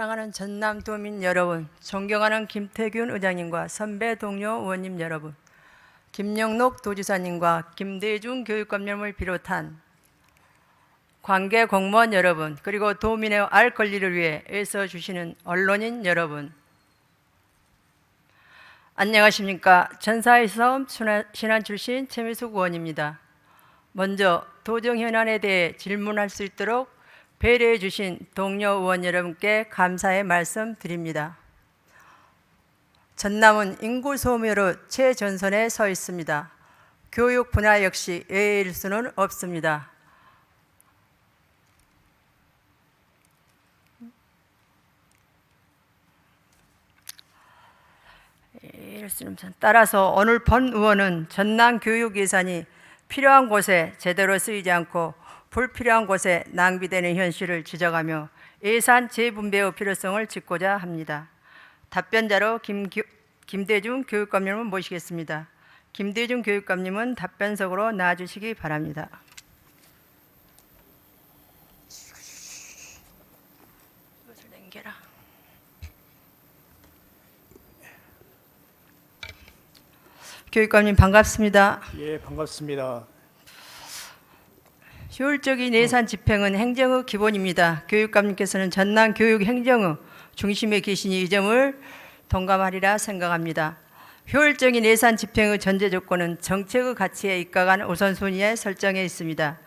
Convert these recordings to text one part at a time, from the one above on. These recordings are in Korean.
사랑하는 전남도민 여러분, 존경하는 김태균 의장님과 선배 동료 의원님 여러분, 김영록 도지사님과 김대중 교육감님을 비롯한 관계 공무원 여러분, 그리고 도민의 알 권리를 위해 애써주시는 언론인 여러분, 안녕하십니까. 전사의 싸움 신안 출신 최미숙 의원입니다. 먼저 도정 현안에 대해 질문할 수 있도록 배려해 주신 동료 의원 여러분께 감사의 말씀 드립니다. 전남은 인구 소멸로 최전선에 서 있습니다. 교육 분야 역시 예외일 수는 없습니다. 따라서 오늘 본 의원은 전남 교육 예산이 필요한 곳에 제대로 쓰이지 않고 불필요한 곳에 낭비되는 현실을 지적하며 예산 재분배의 필요성을 짚고자 합니다. 답변자로 김대중 교육감님을 모시겠습니다. 김대중 교육감님은 답변석으로 나와주시기 바랍니다. 이것을 넘겨라. 교육감님 반갑습니다. 예, 반갑습니다. 효율적인 예산 집행은 행정의 기본입니다. 교육감님께서는 전남 교육 행정의 중심에 계시니 이 점을 동감하리라 생각합니다. 효율적인 예산 집행의 전제 조건은 정책의 가치에 입각한 우선순위에 설정해 있습니다.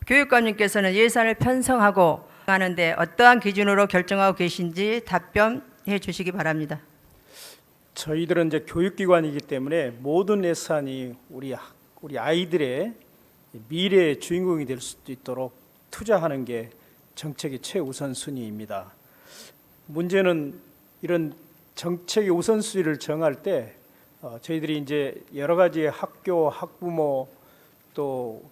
교육감님께서는 예산을 편성하고 하는데 어떠한 기준으로 결정하고 계신지 답변해 주시기 바랍니다. 저희들은 이제 교육기관이기 때문에 모든 예산이 우리 아이들의 미래의 주인공이 될 수 있도록 투자하는 게 정책의 최우선순위입니다. 문제는 이런 정책의 우선순위를 정할 때 저희들이 이제 여러 가지 학교, 학부모 또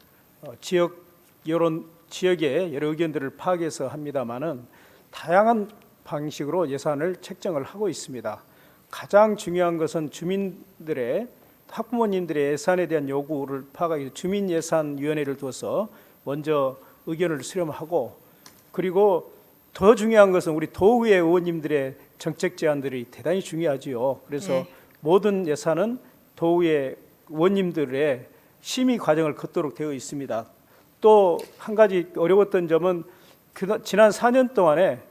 지역의 여러 의견들을 파악해서 합니다만은 다양한 방식으로 예산을 책정을 하고 있습니다. 가장 중요한 것은 주민들의 학부모님들의 예산에 대한 요구를 파악하기 위해서 주민예산위원회를 둬서 먼저 의견을 수렴하고, 그리고 더 중요한 것은 우리 도의회 의원님들의 정책 제안들이 대단히 중요하지요. 그래서 모든 예산은 도의회 의원님들의 심의 과정을 걷도록 되어 있습니다. 또 한 가지 어려웠던 점은 지난 4년 동안에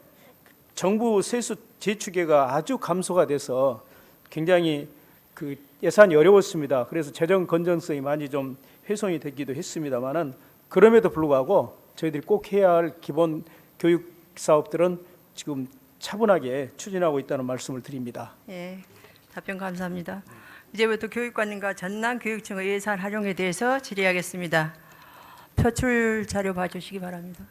정부 세수 재추계가 아주 감소가 돼서 굉장히 그 예산이 어려웠습니다. 그래서 재정 건전성이 많이 좀 훼손이 되기도 했습니다만은 그럼에도 불구하고 저희들이 꼭 해야 할 기본 교육 사업들은 지금 차분하게 추진하고 있다는 말씀을 드립니다. 예, 답변 감사합니다. 이제부터 교육관님과 전남교육청의 예산 활용에 대해서 질의하겠습니다. 표출 자료 봐주시기 바랍니다.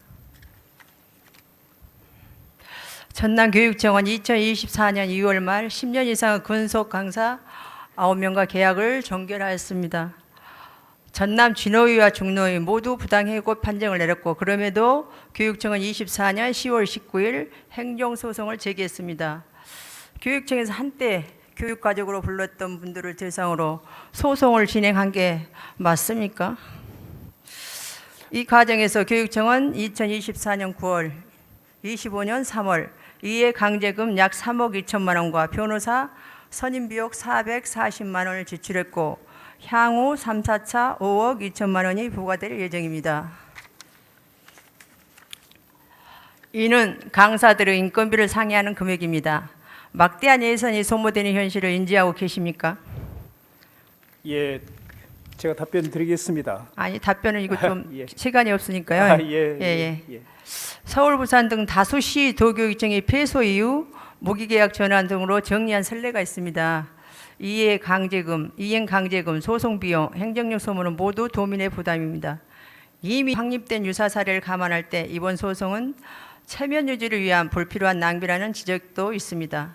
전남교육청은 2024년 2월 말 10년 이상의 근속 강사 9명과 계약을 종결하였습니다. 전남 진호위와 중노위 모두 부당해고 판정을 내렸고, 그럼에도 교육청은 24년 10월 19일 행정소송을 제기했습니다. 교육청에서 한때 교육가족으로 불렀던 분들을 대상으로 소송을 진행한 게 맞습니까? 이 과정에서 교육청은 2024년 9월, 25년 3월 이해 강제금 약 3억 2천만 원과 변호사 선임비용 440만 원을 지출했고 향후 3, 4차 5억 2천만 원이 부과될 예정입니다. 이는 강사들의 인건비를 상회하는 금액입니다. 막대한 예산이 소모되는 현실을 인지하고 계십니까? 예, 제가 답변 드리겠습니다. 아니, 답변은 이거 좀 예. 시간이 없으니까요. 예. 서울, 부산 등 다수 시 도교육청의 폐소 이후 무기계약 전환 등으로 정리한 선례가 있습니다. 이행 강제금, 소송비용, 행정력 소모는 모두 도민의 부담입니다. 이미 확립된 유사 사례를 감안할 때 이번 소송은 체면 유지를 위한 불필요한 낭비라는 지적도 있습니다.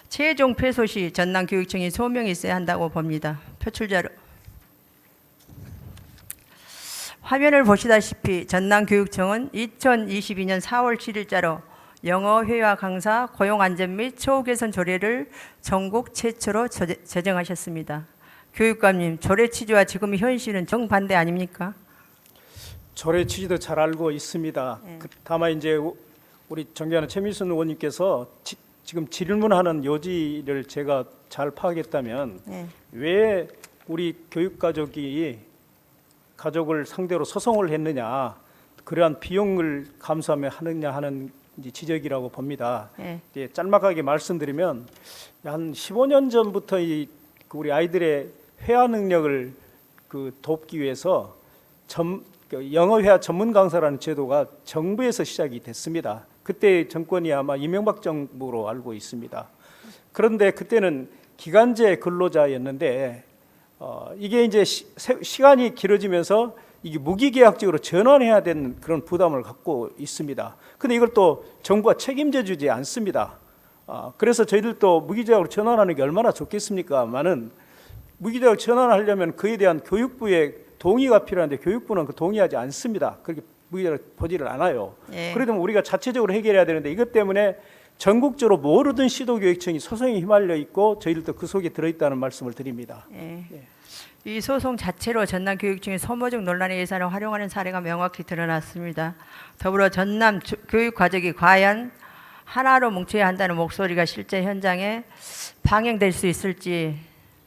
최종 폐소 시 전남교육청이 소명이 있어야 한다고 봅니다. 표출자료. 화면을 보시다시피 전남교육청은 2022년 4월 7일자로 영어 회화 강사 고용 안전 및 처우 개선 조례를 전국 최초로 제정하셨습니다. 교육감님, 조례 취지와 지금 현실은 정반대 아닙니까? 조례 취지도 잘 알고 있습니다. 다만 이제 우리 존경하는 최민순 의원님께서 지금 질문하는 요지를 제가 잘 파악했다면 네. 왜 우리 교육가족이 가족을 상대로 소송을 했느냐, 그러한 비용을 감수하며 하느냐 하는 이제 지적이라고 봅니다. 네. 예, 짤막하게 말씀드리면 한 15년 전부터 우리 아이들의 회화 능력을 돕기 위해서 영어 회화 전문 강사라는 제도가 정부에서 시작이 됐습니다. 그때 정권이 아마 이명박 정부로 알고 있습니다. 그런데 그때는 기간제 근로자였는데 이게 이제 시간이 길어지면서 이게 무기계약직으로 전환해야 되는 그런 부담을 갖고 있습니다. 근데 이걸 또 정부가 책임져 주지 않습니다. 그래서 저희들도 무기계약으로 전환하는 게 얼마나 좋겠습니까만은 무기계약 전환하려면 그에 대한 교육부의 동의가 필요한데 교육부는 그 동의하지 않습니다. 그렇게 무기계약을 보지를 않아요. 예. 그래도 우리가 자체적으로 해결해야 되는데 이것 때문에 전국적으로 모든 시도교육청이 소송에 휘말려 있고 저희들도 그 속에 들어있다는 말씀을 드립니다. 예. 예. 이 소송 자체로 전남교육청이 소모적 논란의 예산을 활용하는 사례가 명확히 드러났습니다. 더불어 전남 교육과정이 과연 하나로 뭉쳐야 한다는 목소리가 실제 현장에 방영될 수 있을지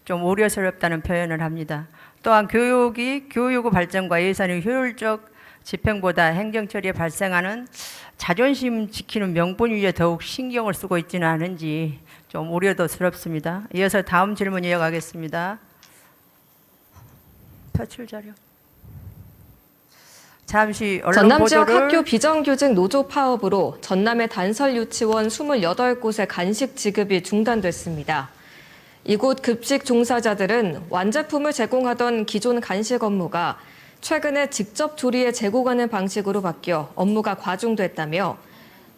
좀 우려스럽다는 표현을 합니다. 또한 교육의 발전과 예산의 효율적 집행보다 행정처리에 발생하는 자존심 지키는 명분 위에 더욱 신경을 쓰고 있지는 않은지 좀 우려도스럽습니다. 이어서 다음 질문 이어가겠습니다. 표출 자료. 잠시 언론 전남 지역 보도를 학교 비정규직 노조 파업으로 전남의 단설 유치원 28곳의 간식 지급이 중단됐습니다. 이곳 급식 종사자들은 완제품을 제공하던 기존 간식 업무가 최근에 직접 조리해 제공하는 방식으로 바뀌어 업무가 과중됐다며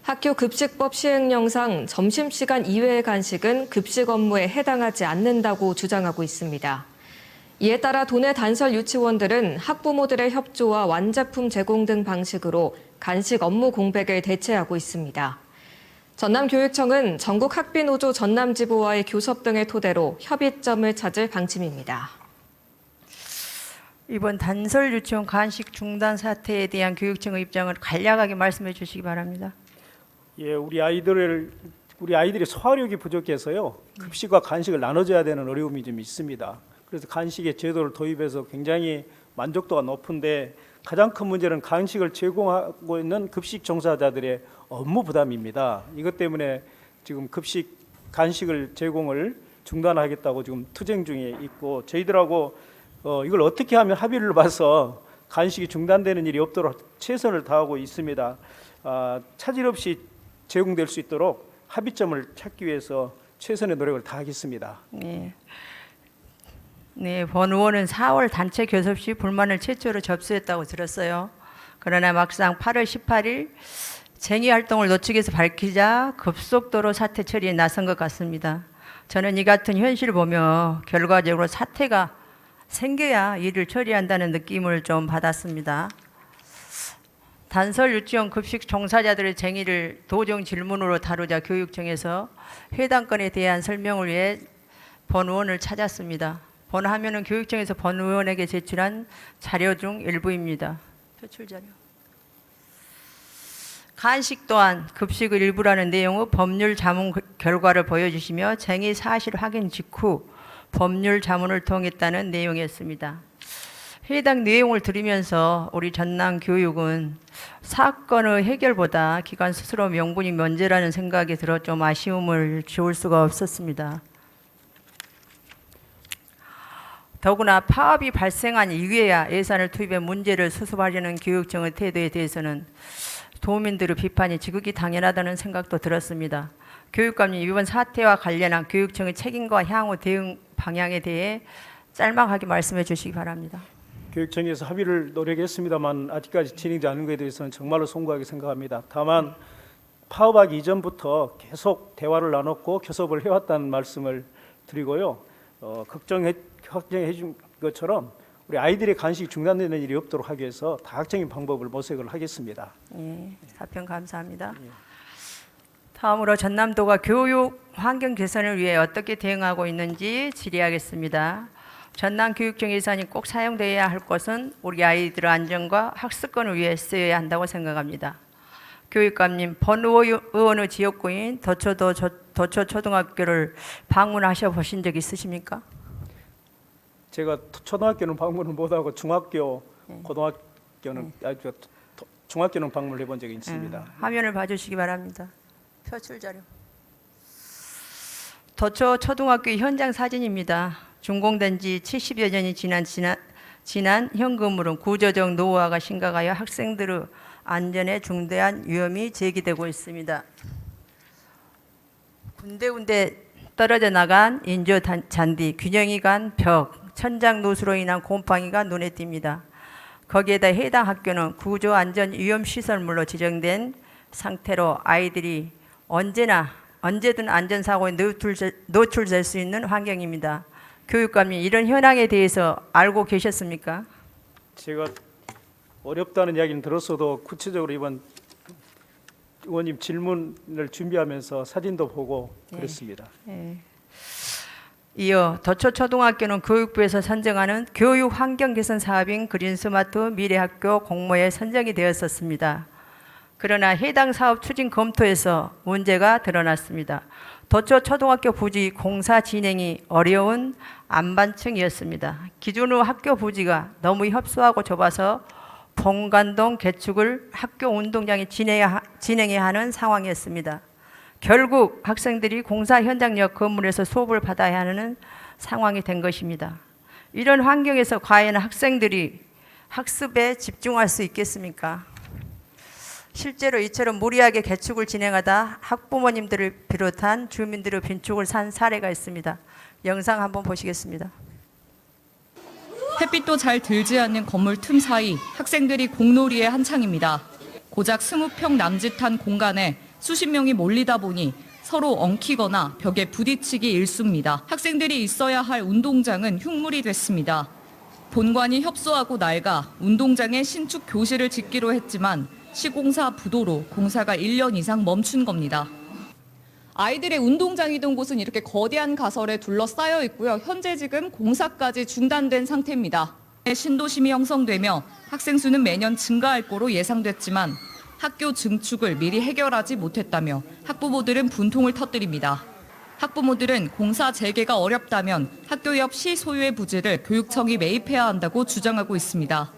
학교 급식법 시행령상 점심시간 이외의 간식은 급식 업무에 해당하지 않는다고 주장하고 있습니다. 이에 따라 도내 단설 유치원들은 학부모들의 협조와 완제품 제공 등 방식으로 간식 업무 공백을 대체하고 있습니다. 전남교육청은 전국 학비노조 전남지부와의 교섭 등을 토대로 협의점을 찾을 방침입니다. 이번 단설 유치원 간식 중단 사태에 대한 교육청의 입장을 간략하게 말씀해 주시기 바랍니다. 예, 우리 아이들이 소화력이 부족해서요. 급식과 간식을 나눠줘야 되는 어려움이 좀 있습니다. 그래서 간식의 제도를 도입해서 굉장히 만족도가 높은데 가장 큰 문제는 간식을 제공하고 있는 급식 종사자들의 업무 부담입니다. 이것 때문에 지금 급식 간식을 제공을 중단하겠다고 지금 투쟁 중에 있고 저희들하고 이걸 어떻게 하면 합의를 봐서 간식이 중단되는 일이 없도록 최선을 다하고 있습니다. 차질 없이 제공될 수 있도록 합의점을 찾기 위해서 최선의 노력을 다하겠습니다. 네. 네, 본 의원은 4월 단체 교섭 시 불만을 최초로 접수했다고 들었어요. 그러나 막상 8월 18일 쟁의 활동을 노측에서 밝히자 급속도로 사태 처리에 나선 것 같습니다. 저는 이 같은 현실을 보며 결과적으로 사태가 생겨야 일을 처리한다는 느낌을 좀 받았습니다. 단설 유치원 급식 종사자들의 쟁의를 도정 질문으로 다루자 교육청에서 해당 건에 대한 설명을 위해 본 의원을 찾았습니다. 본 화면은 교육청에서 본 의원에게 제출한 자료 중 일부입니다. 표출 자료. 간식 또한 급식의 일부라는 내용의 법률 자문 결과를 보여주시며 쟁의 사실 확인 직후 법률 자문을 통했다는 내용이었습니다. 해당 내용을 들으면서 우리 전남교육은 사건의 해결보다 기관 스스로 명분이 먼저라는 생각이 들어 좀 아쉬움을 지울 수가 없었습니다. 더구나 파업이 발생한 이후에야 예산을 투입해 문제를 수습하려는 교육청의 태도에 대해서는 도민들의 비판이 지극히 당연하다는 생각도 들었습니다. 교육감님, 이번 사태와 관련한 교육청의 책임과 향후 대응 방향에 대해 짤막하게 말씀해 주시기 바랍니다. 교육청에서 합의를 노력했습니다만 아직까지 진행되지 않은 것에 대해서는 정말로 송구하게 생각합니다. 다만 파업하기 이전부터 계속 대화를 나눴고 교섭을 해왔다는 말씀을 드리고요. 걱정해 준 것처럼 우리 아이들의 간식이 중단되는 일이 없도록 하기 위해서 다각적인 방법을 모색을 하겠습니다. 예, 답변 감사합니다. 다음으로 전남도가 교육 환경 개선을 위해 어떻게 대응하고 있는지 질의하겠습니다. 전남교육청 예산이 꼭 사용되어야 할 것은 우리 아이들의 안전과 학습권을 위해 쓰여야 한다고 생각합니다. 교육감님, 본 의원의 지역구인 도초초등학교를 방문하셔 보신 적 있으십니까? 제가 초등학교는 방문을 못하고 중학교, 고등학교는 중학교는 방문해 본 적이 있습니다. 화면을 봐주시기 바랍니다. 표출 자료. 도초 초등학교 현장 사진입니다. 준공된 지 70여 년이 지난 현금으로 구조적 노후화가 심각하여 학생들의 안전에 중대한 위험이 제기되고 있습니다. 군데군데 떨어져 나간 인조 잔디, 균형이 간 벽, 천장 노수로 인한 곰팡이가 눈에 띕니다. 거기에다 해당 학교는 구조 안전 위험 시설물로 지정된 상태로 아이들이 언제든 안전사고에 노출될 수 있는 환경입니다. 교육감님, 이런 현황에 대해서 알고 계셨습니까? 제가 어렵다는 이야기는 들었어도 구체적으로 이번 의원님 질문을 준비하면서 사진도 보고 그랬습니다. 이어 도초초등학교는 교육부에서 선정하는 교육 환경 개선 사업인 그린스마트 미래학교 공모에 선정이 되었었습니다. 그러나 해당 사업 추진 검토에서 문제가 드러났습니다. 도초초등학교 부지 공사 진행이 어려운 안반층이었습니다. 기존의 학교 부지가 너무 협소하고 좁아서 본관동 개축을 학교 운동장에 진행해야 하는 상황이었습니다. 결국 학생들이 공사 현장 옆 건물에서 수업을 받아야 하는 상황이 된 것입니다. 이런 환경에서 과연 학생들이 학습에 집중할 수 있겠습니까? 실제로 이처럼 무리하게 개축을 진행하다 학부모님들을 비롯한 주민들의 빈축을 산 사례가 있습니다. 영상 한번 보시겠습니다. 햇빛도 잘 들지 않는 건물 틈 사이 학생들이 공놀이에 한창입니다. 고작 20평 남짓한 공간에 수십 명이 몰리다 보니 서로 엉키거나 벽에 부딪히기 일쑤입니다. 학생들이 있어야 할 운동장은 흉물이 됐습니다. 본관이 협소하고 낡아 운동장에 신축 교실을 짓기로 했지만 시공사 부도로 공사가 1년 이상 멈춘 겁니다. 아이들의 운동장이던 곳은 이렇게 거대한 가설에 둘러싸여 있고요. 현재 지금 공사까지 중단된 상태입니다. 신도심이 형성되며 학생 수는 매년 증가할 거로 예상됐지만 학교 증축을 미리 해결하지 못했다며 학부모들은 분통을 터뜨립니다. 학부모들은 공사 재개가 어렵다면 학교 옆 시 소유의 부지를 교육청이 매입해야 한다고 주장하고 있습니다.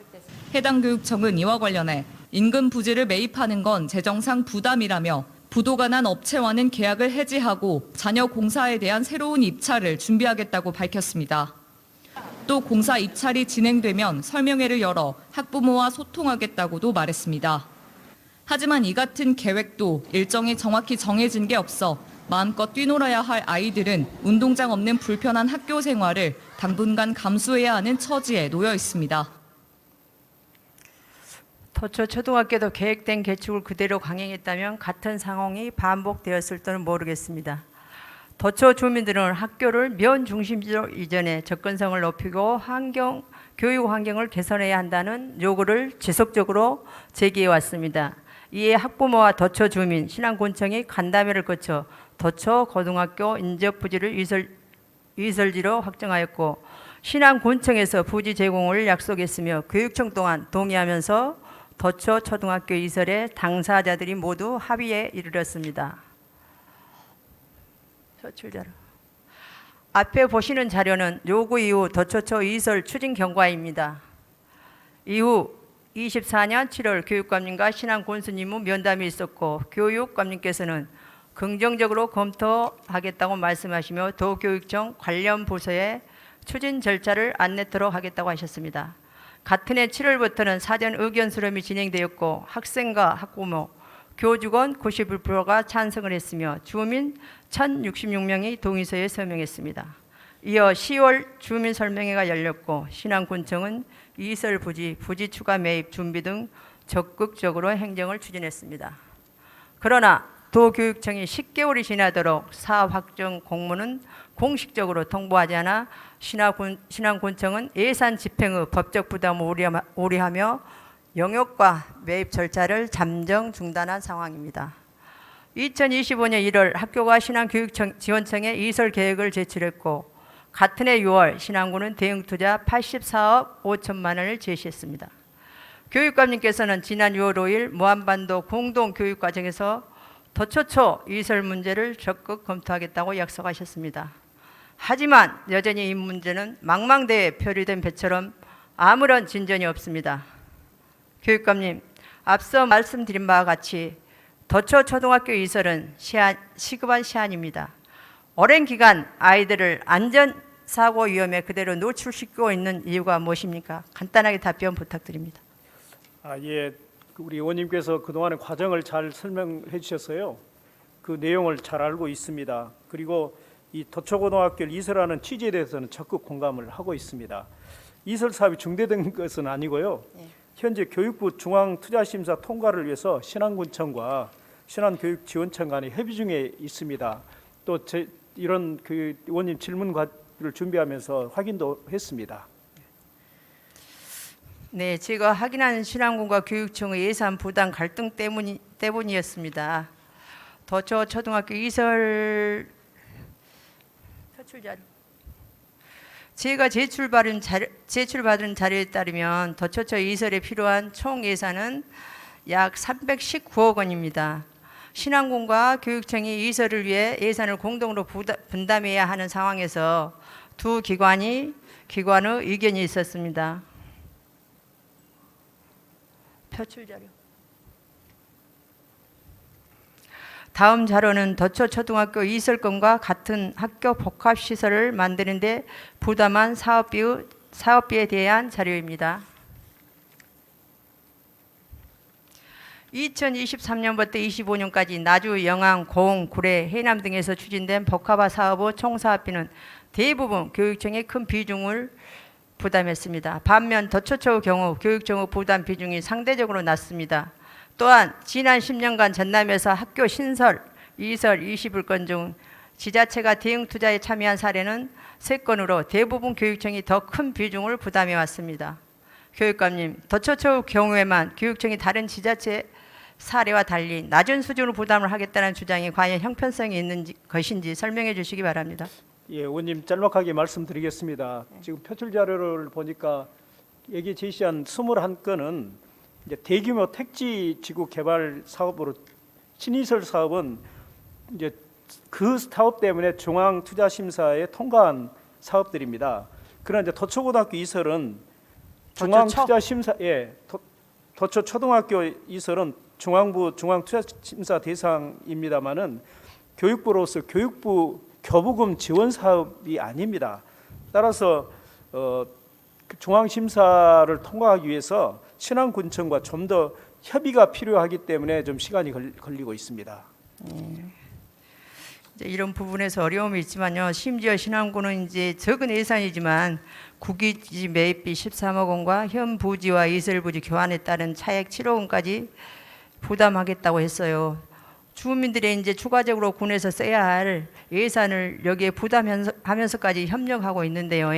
해당 교육청은 이와 관련해 인근 부지를 매입하는 건 재정상 부담이라며 부도가 난 업체와는 계약을 해지하고 잔여 공사에 대한 새로운 입찰을 준비하겠다고 밝혔습니다. 또 공사 입찰이 진행되면 설명회를 열어 학부모와 소통하겠다고도 말했습니다. 하지만 이 같은 계획도 일정이 정확히 정해진 게 없어 마음껏 뛰놀아야 할 아이들은 운동장 없는 불편한 학교 생활을 당분간 감수해야 하는 처지에 놓여 있습니다. 도초 초등학교도 계획된 개축을 그대로 강행했다면 같은 상황이 반복되었을지는 모르겠습니다. 도초 주민들은 학교를 면 중심지로 이전해 접근성을 높이고 교육 환경을 개선해야 한다는 요구를 지속적으로 제기해 왔습니다. 이에 학부모와 도초 주민, 신안군청이 간담회를 거쳐 도초 고등학교 인접 부지를 위설지로 확정하였고 신안군청에서 부지 제공을 약속했으며 교육청 또한 동의하면서 도초 초등학교 이설에 당사자들이 모두 합의에 이르렀습니다. 표출자료. 앞에 보시는 자료는 요구 이후 도초초 이설 추진 경과입니다. 이후 24년 7월 교육감님과 신안군수님은 면담이 있었고 교육감님께서는 긍정적으로 검토하겠다고 말씀하시며 도교육청 관련 부서에 추진 절차를 안내토록 하겠다고 하셨습니다. 같은 해 7월부터는 사전 의견 수렴이 진행되었고 학생과 학부모, 교직원 91%가 찬성을 했으며 주민 1,066명이 동의서에 서명했습니다. 이어 10월 주민 설명회가 열렸고 신안군청은 이설 부지 추가 매입 준비 등 적극적으로 행정을 추진했습니다. 그러나 도교육청이 10개월이 지나도록 사업 확정 공문은 공식적으로 통보하지 않아 신안군청은 예산 집행의 법적 부담을 우려하며 영역과 매입 절차를 잠정 중단한 상황입니다. 2025년 1월 학교가 신안교육청 지원청에 이설 계획을 제출했고 같은 해 6월 신안군은 대응 투자 84억 5천만 원을 제시했습니다. 교육감님께서는 지난 6월 5일 무한반도 공동교육과정에서 도초초 이설 문제를 적극 검토하겠다고 약속하셨습니다. 하지만 여전히 이 문제는 망망대해에 표류된 배처럼 아무런 진전이 없습니다. 교육감님, 앞서 말씀드린 바와 같이 도초 초등학교 이설은 시급한 시안입니다. 오랜 기간 아이들을 안전사고 위험에 그대로 노출시키고 있는 이유가 무엇입니까? 간단하게 답변 부탁드립니다. 예, 우리 의원님께서 그동안의 과정을 잘 설명해 주셨어요. 그 내용을 잘 알고 있습니다. 그리고 이 도초고등학교를 이설하는 취지에 대해서는 적극 공감을 하고 있습니다. 이설 사업이 중대된 것은 아니고요. 현재 교육부 중앙투자심사 통과를 위해서 신안군청과 신안교육지원청 간의 협의 중에 있습니다. 또 이런 그 의원님 질문을 준비하면서 확인도 했습니다. 네, 제가 확인한 신안군과 교육청의 예산 부담 갈등 때문이었습니다. 도초 초등학교 이설 표출자료. 제가 제출받은 자료에 따르면 도초초 이설에 필요한 총 예산은 약 319억 원입니다. 신안군과 교육청이 이설을 위해 예산을 공동으로 분담해야 하는 상황에서 두 기관의 의견이 있었습니다. 표출자료. 다음 자료는 도초 초등학교 이설권과 같은 학교 복합시설을 만드는 데 부담한 사업비에 대한 자료입니다. 2023년부터 25년까지 나주, 영암, 고흥, 구례, 해남 등에서 추진된 복합화 사업의 총 사업비는 대부분 교육청의 큰 비중을 부담했습니다. 반면 도초초의 경우 교육청의 부담 비중이 상대적으로 낮습니다. 또한 지난 10년간 전남에서 학교 신설, 이설 21건 중 지자체가 대응 투자에 참여한 사례는 3건으로 대부분 교육청이 더 큰 비중을 부담해 왔습니다. 교육감님, 도초초의 경우에만 교육청이 다른 지자체 사례와 달리 낮은 수준으로 부담을 하겠다는 주장이 과연 형편성이 있는 것인지 설명해 주시기 바랍니다. 예, 의원님 짤막하게 말씀드리겠습니다. 지금 표출 자료를 보니까 여기 제시한 21건은 이제 대규모 택지 지구 개발 사업으로 신이설 사업은 이제 그 사업 때문에 중앙투자심사에 통과한 사업들입니다. 그러나 이제 도초고등학교 이설은 중앙투자심사 도초 초등학교 이설은 중앙부 중앙투자심사 대상입니다만은 교육부로서 교육부 교부금 지원 사업이 아닙니다. 따라서 중앙심사를 통과하기 위해서 신안군청과 좀 더 협의가 필요하기 때문에 좀 시간이 걸리고 있습니다. 이제 이런 부분에서 어려움이 있지만요. 심지어 신안군은 이제 적은 예산이지만 국유지 매입비 13억 원과 현 부지와 이설 부지 교환에 따른 차액 7억 원까지 부담하겠다고 했어요. 주민들이 이제 추가적으로 군에서 써야 할 예산을 여기에 부담하면서까지 협력하고 있는데요.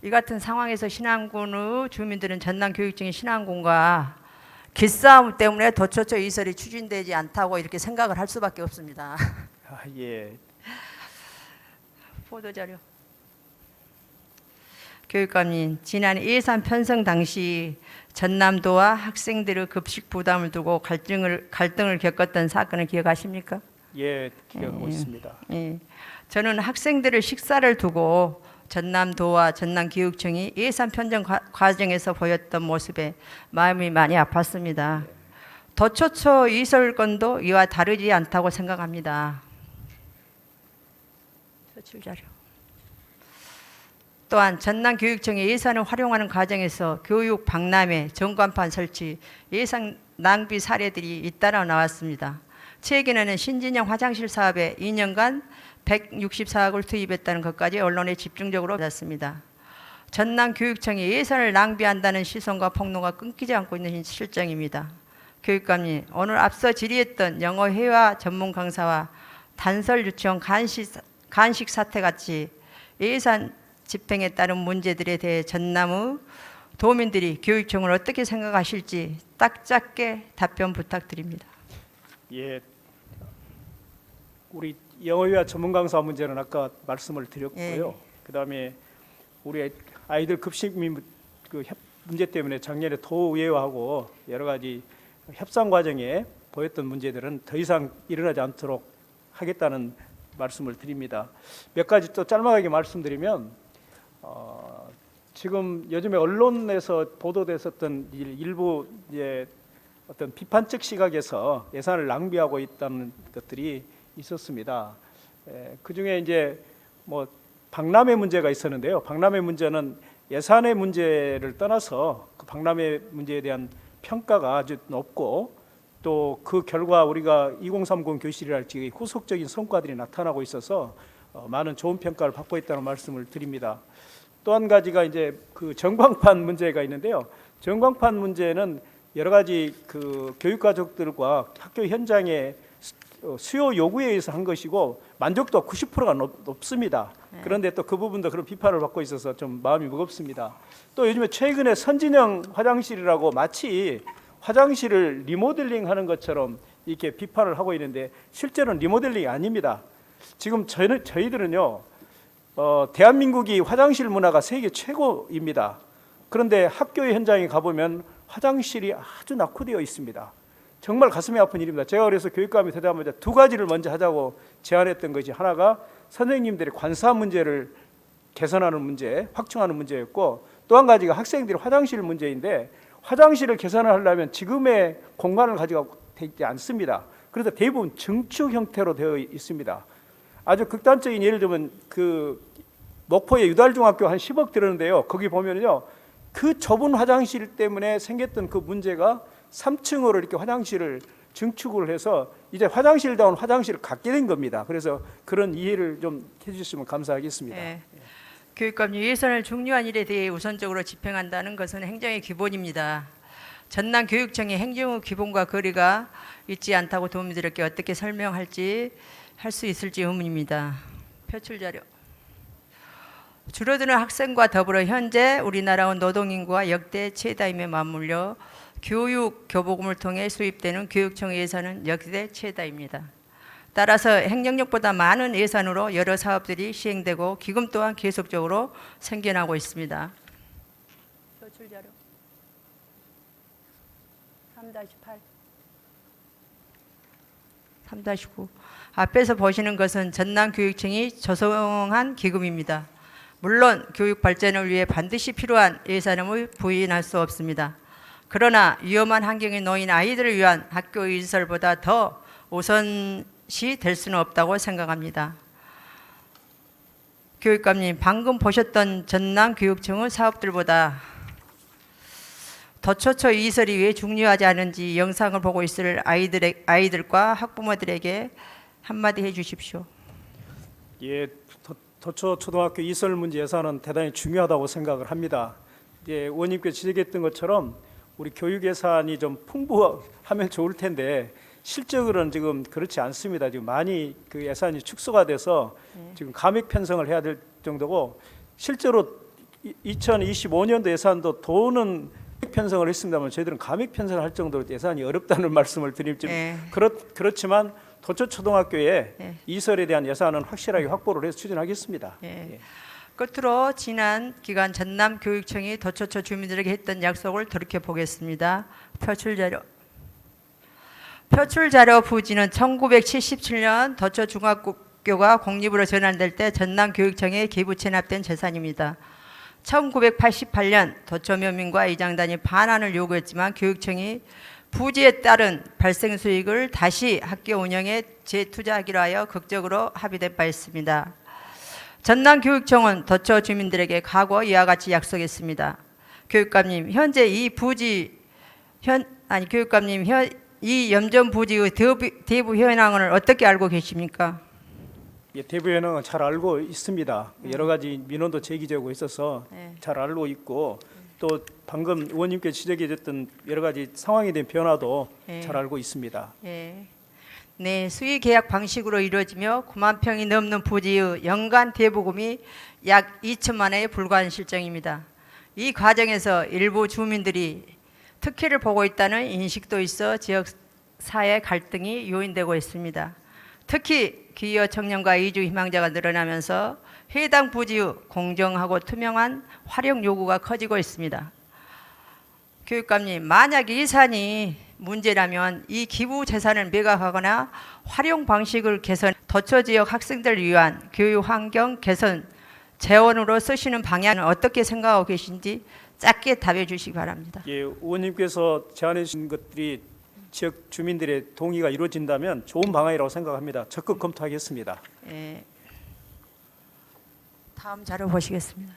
이 같은 상황에서 신안군의 주민들은 전남교육청의 신안군과 기싸움 때문에 도초초 이설이 추진되지 않다고 이렇게 생각을 할 수밖에 없습니다. 예. 보도자료. 교육감님, 지난 예산 편성 당시 전남도와 학생들의 급식 부담을 두고 갈등을 겪었던 사건을 기억하십니까? 예, 기억하고 있습니다. 예. 저는 학생들의 식사를 두고 전남도와 전남교육청이 예산 편정 과정에서 보였던 모습에 마음이 많이 아팠습니다. 도초초 이설권도 이와 다르지 않다고 생각합니다. 표출자료. 또한 전남교육청이 예산을 활용하는 과정에서 교육 박람회, 전광판 설치, 예산 낭비 사례들이 잇따라 나왔습니다. 최근에는 신진영 화장실 사업에 2년간 164억을 투입했다는 것까지 언론에 집중적으로 받았습니다. 전남교육청이 예산을 낭비한다는 시선과 폭로가 끊기지 않고 있는 실정입니다. 교육감님, 오늘 앞서 질의했던 영어 회화 전문 강사와 단설 유치원 간식 사태 같이 예산 집행에 따른 문제들에 대해 전남의 도민들이 교육청을 어떻게 생각하실지 딱 짧게 답변 부탁드립니다. 예, 우리 영어회화 전문 강사 문제는 아까 말씀을 드렸고요. 그다음에 우리 아이들 급식 문제 때문에 작년에 도의회하고 여러 가지 협상 과정에 보였던 문제들은 더 이상 일어나지 않도록 하겠다는 말씀을 드립니다. 몇 가지 또 짤막하게 말씀드리면 지금 요즘에 언론에서 보도됐었던 일부 어떤 비판적 시각에서 예산을 낭비하고 있다는 것들이 있었습니다. 그 중에 이제 뭐 박람회 문제가 있었는데요. 박람회 문제는 예산의 문제를 떠나서 그 박람회 문제에 대한 평가가 아주 높고 또 그 결과 우리가 2030 교실이랄지 후속적인 성과들이 나타나고 있어서 많은 좋은 평가를 받고 있다는 말씀을 드립니다. 또 한 가지가 이제 그 전광판 문제가 있는데요. 전광판 문제는 여러 가지 그 교육가족들과 학교 현장의 수요 요구에 의해서 한 것이고 만족도가 90%가 높습니다. 그런데 또 그 부분도 그런 비판을 받고 있어서 좀 마음이 무겁습니다. 또 요즘에 최근에 선진형 화장실이라고 마치 화장실을 리모델링하는 것처럼 이렇게 비판을 하고 있는데 실제로는 리모델링이 아닙니다. 지금 저희들은요, 대한민국이 화장실 문화가 세계 최고입니다. 그런데 학교 현장에 가보면 화장실이 아주 낙후되어 있습니다. 정말 가슴이 아픈 일입니다. 제가 그래서 교육감이 되자마자 두 가지를 먼저 하자고 제안했던 것이 하나가 선생님들의 관사 문제를 개선하는 문제, 확충하는 문제였고 또 한 가지가 학생들의 화장실 문제인데 화장실을 개선하려면 지금의 공간을 가지고 되지 않습니다. 그래서 대부분 증축 형태로 되어 있습니다. 아주 극단적인 예를 들면 그 목포의 유달중학교 한 10억 들었는데요. 거기 보면요, 그 좁은 화장실 때문에 생겼던 그 문제가 3층으로 이렇게 화장실을 증축을 해서 이제 화장실다운 화장실을 갖게 된 겁니다. 그래서 그런 이해를 좀 해주시면 감사하겠습니다. 네. 교육감님, 예산을 중요한 일에 대해 우선적으로 집행한다는 것은 행정의 기본입니다. 전남 교육청의 행정의 기본과 거리가 있지 않다고 도민들에게 어떻게 설명할지 할 수 있을지 의문입니다. 표출 자료. 줄어드는 학생과 더불어 현재 우리나라의 노동인구가 역대 최다임에 맞물려 교육 교보금을 통해 수입되는 교육청 예산은 역대 최다입니다. 따라서 행정력보다 많은 예산으로 여러 사업들이 시행되고 기금 또한 계속적으로 생겨나고 있습니다. 표출 자료 3-8 3-9 앞에서 보시는 것은 전남교육청이 조성한 기금입니다. 물론 교육 발전을 위해 반드시 필요한 예산임을 부인할 수 없습니다. 그러나 위험한 환경에 놓인 아이들을 위한 학교 시설보다 더 우선시 될 수는 없다고 생각합니다. 교육감님, 방금 보셨던 전남교육청의 사업들보다 도초초 이설이 왜 중요하지 않은지 영상을 보고 있을 아이들과 학부모들에게 한마디 해주십시오. 예, 도초 초등학교 이설 문제 예산은 대단히 중요하다고 생각을 합니다. 의원님께서 지적했던 것처럼 우리 교육 예산이 좀 풍부하면 좋을 텐데 실적으로는 지금 그렇지 않습니다. 지금 많이 그 예산이 축소가 돼서 지금 감액 편성을 해야 될 정도고 실제로 2025년도 예산도 돈은 편성을 했습니다만 저희들은 감액 편성을 할 정도로 예산이 어렵다는 말씀을 드릴지 그렇지만 도초초등학교에 이설에 대한 예산은 확실하게 확보를 해서 추진하겠습니다. 끝으로 지난 기간 전남교육청이 도초초 주민들에게 했던 약속을 돌이켜 보겠습니다. 표출자료. 표출자료 부지는 1977년 도초중학교가 공립으로 전환될 때 전남교육청에 기부 체납된 재산입니다. 1988년 도초면민과 이장단이 반환을 요구했지만 교육청이 부지에 따른 발생 수익을 다시 학교 운영에 재투자하기로 하여 극적으로 합의된 바 있습니다. 전남교육청은 도초 주민들에게 과거 이와 같이 약속했습니다. 교육감님, 현재 이 부지 교육감님, 이 염전 부지의 대부 현황을 어떻게 알고 계십니까? 예, 대부 현황은 잘 알고 있습니다. 여러 가지 민원도 제기되고 있어서 잘 알고 있고 또 방금 의원님께 지적해줬던 여러 가지 상황에 대한 변화도 잘 알고 있습니다. 네, 수의 계약 방식으로 이루어지며 9만 평이 넘는 부지의 연간 대부금이 약 2천만 원에 불과한 실정입니다. 이 과정에서 일부 주민들이 특혜를 보고 있다는 인식도 있어 지역 사회 갈등이 요인되고 있습니다. 특히 기여 청년과 이주 희망자가 늘어나면서 해당 부지의 공정하고 투명한 활용 요구가 커지고 있습니다. 교육감님, 만약 예산이 문제라면 이 기부 재산을 매각하거나 활용 방식을 개선, 도처 지역 학생들을 위한 교육 환경 개선 재원으로 쓰시는 방향은 어떻게 생각하고 계신지 짧게 답해 주시기 바랍니다. 예, 의원님께서 제안해 주신 것들이 지역 주민들의 동의가 이루어진다면 좋은 방안이라고 생각합니다. 적극 검토하겠습니다. 예. 다음 자료 보시겠습니다.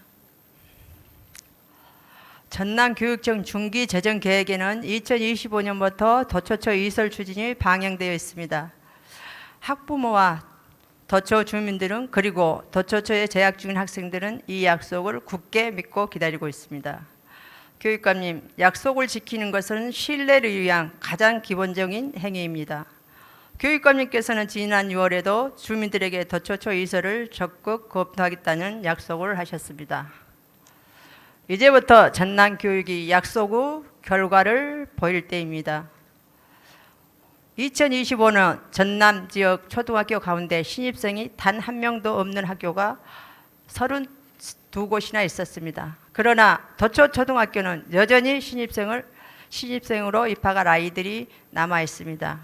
전남교육청 중기 재정 계획에는 2025년부터 도처처 이설 추진이 방향되어 있습니다. 학부모와 도처 주민들은 그리고 도처처에 재학 중인 학생들은 이 약속을 굳게 믿고 기다리고 있습니다. 교육감님, 약속을 지키는 것은 신뢰를 위한 가장 기본적인 행위입니다. 교육감님께서는 지난 6월에도 주민들에게 도처처 이설을 적극 검토하겠다는 약속을 하셨습니다. 이제부터 전남교육이 약속 후 결과를 보일 때입니다. 2025년 전남 지역 초등학교 가운데 신입생이 단 한 명도 없는 학교가 32곳이나 있었습니다. 그러나 도처 초등학교는 여전히 신입생으로 입학할 아이들이 남아 있습니다.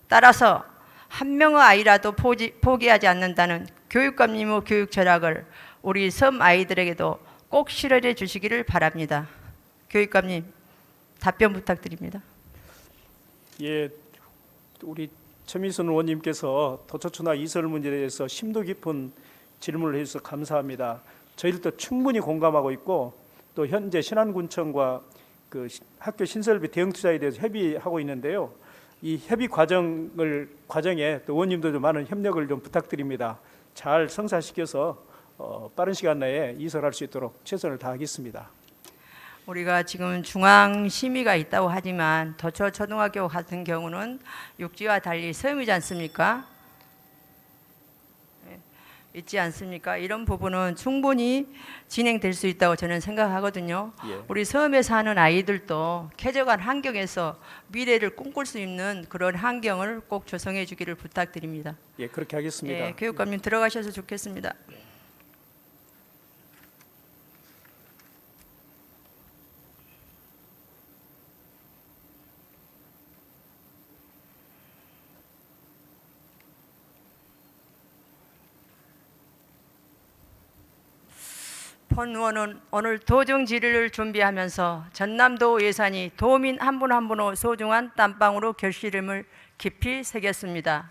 따라서 한 명의 아이라도 포기하지 않는다는 교육감님의 교육 철학을 우리 섬 아이들에게도 꼭 실현해 주시기를 바랍니다. 교육감님, 답변 부탁드립니다. 예, 우리 최민순 의원님께서 도처초나 이설 문제에 대해서 심도 깊은 질문을 해주셔서 감사합니다. 저희들도 충분히 공감하고 있고 또 현재 신안군청과 그 학교 신설비 대응 투자에 대해서 협의하고 있는데요. 이 협의 과정에 또 의원님도 좀 많은 협력을 좀 부탁드립니다. 잘 성사시켜서 빠른 시간 내에 이설할 수 있도록 최선을 다하겠습니다. 우리가 지금 중앙 심의가 있다고 하지만 도처 초등학교 같은 경우는 육지와 달리 섬이지 않습니까? 있지 않습니까? 이런 부분은 충분히 진행될 수 있다고 저는 생각하거든요. 예. 우리 섬에 사는 아이들도 쾌적한 환경에서 미래를 꿈꿀 수 있는 그런 환경을 꼭 조성해 주기를 부탁드립니다. 예, 그렇게 하겠습니다. 예, 교육감님 들어가셔서 좋겠습니다. 본 의원은 오늘 도정 질의를 준비하면서 전남도 예산이 도민 한 분 한 분의 소중한 땀방으로 결실임을 깊이 새겼습니다.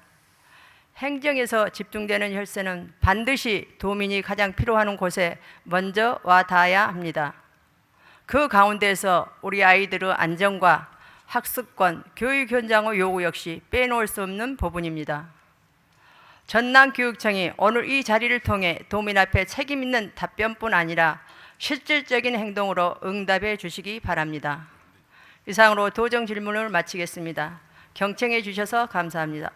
행정에서 집중되는 혈세는 반드시 도민이 가장 필요하는 곳에 먼저 와 닿아야 합니다. 그 가운데서 우리 아이들의 안전과 학습권, 교육 현장의 요구 역시 빼놓을 수 없는 부분입니다. 전남교육청이 오늘 이 자리를 통해 도민 앞에 책임 있는 답변뿐 아니라 실질적인 행동으로 응답해 주시기 바랍니다. 이상으로 도정 질문을 마치겠습니다. 경청해 주셔서 감사합니다.